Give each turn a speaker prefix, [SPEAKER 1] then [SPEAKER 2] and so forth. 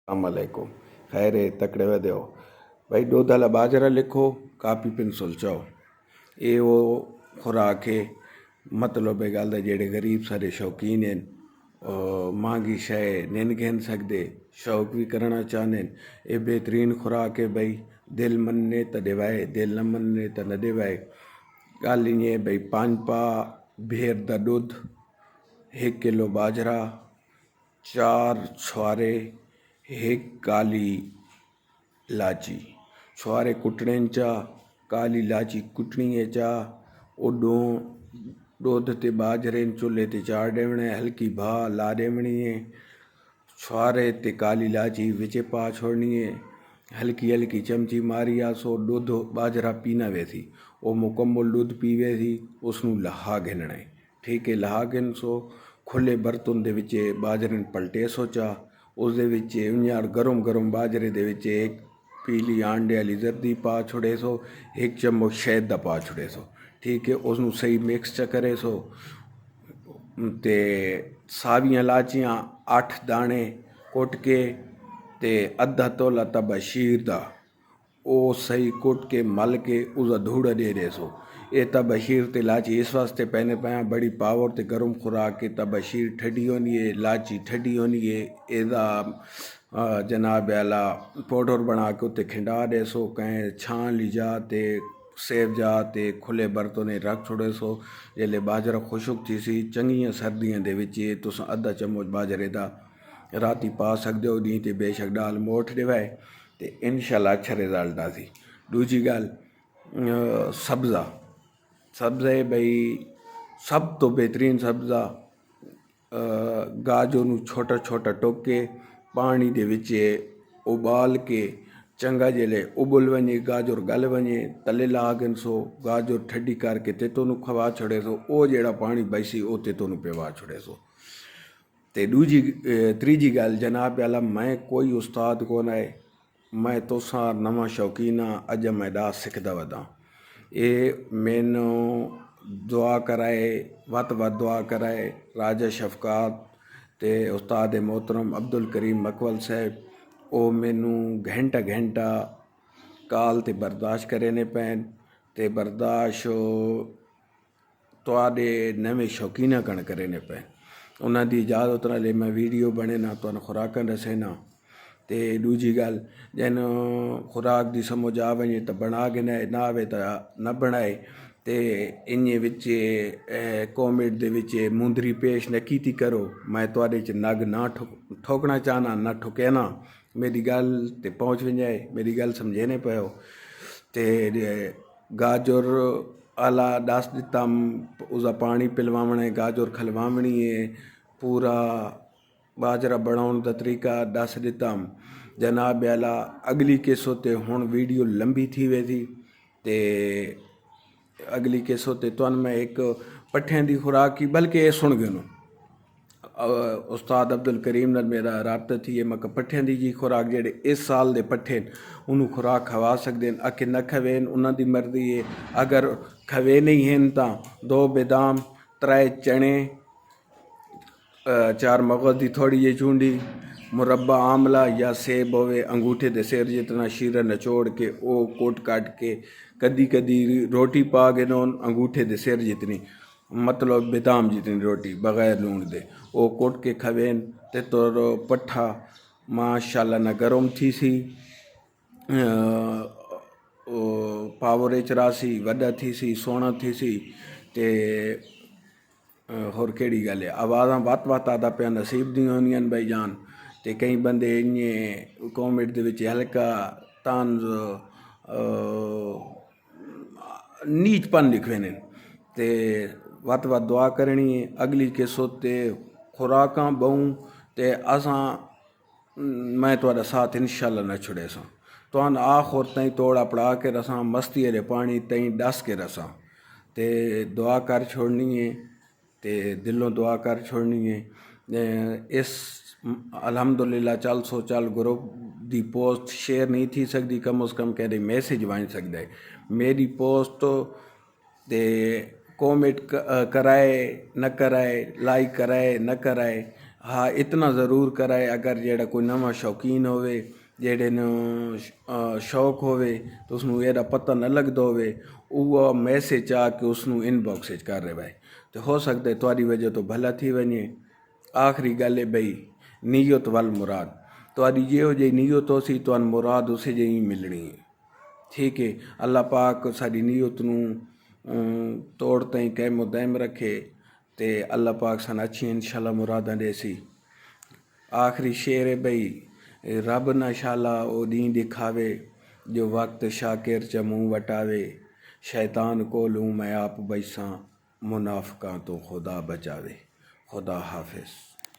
[SPEAKER 1] अस्सलामुअलैकुम। खैर है तकड़े वे दो भाई डोदाला बाजरा लिखो कापी पेंसिल चाओ ये वो खुराक है। मतलब है गल जेड़े गरीब सारे शौकीन हैं महंगी शय नहीं घेन सकते शौक भी करना चाहते ये बेहतरीन खुराक है भाई। दिल मनने तो दिवाए दिल न मनने तो न दिवाए। गल इं भाई 5 पा भेर का दुध 1 किलो बाजरा 4 छुआरे 1 काली लाची छुआरे कुटने चा काली लाची कुटनी चा उडों दूध ते बाजरे चुल्हे ते चार देवने हल्की भा ला देवनी है छुआरे ते काली लाची विचे पा छोड़नी है हल्की हल्की चमची मारी आसो दूध बाजरा पीना वे थी वो मुकम्मल दूध पीवे थी उसनू लहा घिनना है। ठीक है लहा घिन सो खुले बर्तन दे विच बाजरे पलटे सोचा उस दे विच उन्यार गरम गरम बाजरे दे विच 1 पीली आंडे वाली जर्दी पा छोड़े सो 1 चम्मच शहद दा पा छोड़े सो। ठीक है उसनू सही मिक्स च करे सो ते सावियां लाचियां 8 दाने कुट के ते अद्धा तोला तबशीर दा वो सही कुट के मल के उसका धूड़ा दे दे सो। ये तबशीर ते लाची इस वास्ते पहने पाया बड़ी पावर ते गर्म खुराक के तबशीर ठंडी होनी है लाची ठंडी होनी है एदा जनाब आला पाउडर बना के उत्ते खिंडा दे सो कहीं छान ली जा ते सेव जा ते खुले बर्तन रख छोड़े सो। जेले बाजरा खुशक थी सी चंगियां सर्दियां दे विच तुस अद्धा चम्मच बाजरे दा राती पा सकते हो दी ते बेशक डाल मोठ देवाए ते इंशाल्लाह अच्छा रिजल्ट आसी। दूजी गल सब्ज़ा सब्ज़े भाई सब तो बेहतरीन सब्ज़ा गाजर नू छोटा छोटा टोके पानी दे विच उबाल के चंगा जेले उबल वने गाजर गल वने तले लागन सो गाजर ठंडी करके तेतो नू खवा छोड़े सो वो जेड़ा पानी बची वो तेतो नू पिवा छोड़े सो। ते दूजी तीजी गल जनाब आला मैं कोई उस्ताद कौन है मैं तुसा नवा शौकीन हाँ अज मैं दा सिखदा वदा ये मैनू दुआ कराए वत दुआ कराए राजा शफकात ते उस्ताद मोहतरम अब्दुल करीम मकवल साहब वो मैनू घंटा घंटा काल ते बर्दाश्त करे ने पैन ते बर्दाश्त तुहाडे नवे शौकीना कण करे ने पैन उन्हां दी इजाजत नाल मैं वीडियो बने ना तुहानू खुराकां दसे ना। ते दूजी गल जैन खुराक दी समझ आ वने तो बना के ना आवे तो न बनाए ते इन्ने विच कॉमेंट दे विच मुंदरी पेश न कीती करो मैं तुहाडे च नग ना ठोकना चाहना न ठुकैना मेरी गल ते पहुँच वजाए मेरी गल समझे ने पाओ। ते गाजर आला दस दिता उसका पानी पिलवावना है गाजर खलवावनी है पूरा बाजरा बनाने का तरीका दस दिता जनाब आला। अगली किसो ते हुण वीडियो लंबी थी वे थी ते अगली किसो ते तुहानू मैं एक पट्ठियां दी खुराक की बल्कि ये सुन गिनो उस्ताद अब्दुल करीम नाल मेरा राबता थी मैं पट्ठियां दी जी खुराक जेड़े इस साल दे पट्ठे उन्होंने खुराक खवा सकते हैं अके न खवेन उन्हों दी मर्जी है। अगर खवे नहीं हैं तो 2 बेदाम 3 चने 4 मगज की थोड़ी जी चूंडी मुरब्बा आमला या सेब होवे अंगूठे दे सिर जितना शीरा नचोड़ के वो कोट काट के कदी कदी रोटी पा के नोन अंगूठे दे सिर जितनी मतलब बेदाम जितनी रोटी बगैर लूण दे वो कोट के खवेन ते तो पट्ठा माशाल्लाह न गरम थी सी पावर चरासी वड्डा थी सी सोना थी सी ते होर केड़ी गल है आवाज़ां वत वत आदा पे नसीब दी होनियां भाई जान ते कई बंदे इन्ने कॉमेंट दे विच हल्का तांज नीचपन लिखवे ने ते वत वत दुआ करनी है। अगली किसो ते खुराकां बहु ते असां मैं तुहाडा साथ इंशाल्लाह न छुड़े सा तुहान आखिर ताईं तोड़ा पड़ा के रसां मस्ती दे पानी ताईं डस के रसां ते दुआ कर छोड़नी है ते दिलों दुआ कर छोड़नी है। इस अल्हम्दुलिल्लाह चल सो चल ग्रुप दी पोस्ट शेयर नहीं थी सकती कम उस कम कह मैसेज वहीं सकता है मेरी पोस्ट ते कॉमेंट कराए न कराए लाइक कराए न कराए हाँ इतना ज़रूर कराए अगर जेड़ा कोई नवा शौकीन होवे जेड़े शौक होवे तो उसनू एदा पता न लगदा होवे वो मैसेज आके उसनू इनबॉक्स च कर रहे भाई तो हो सकता है तुम्हारी वजह तो भला थी वने। आखिरी गल है बई नीयत वल मुराद तुम्हारी जो जी नीयत हो सी तो मुराद उसे जी मिलनी है। ठीक है अल्लाह पाक साड़ी नीयत नू तोड़ ताईं कैमो दायम रखे ते अल्लाह पाक सन अच्छी इंशाल्लाह मुरादां देसी। आखिरी शेर है बई रब न शाला ओ ॾींहुं ॾिखावे जो वक़्तु शाकिर च मुंहुं वटावे शैतान कोलूं मैं आप बैसां मुनाफ़िकां तो खुदा बचावे। खुदा हाफ़िज़।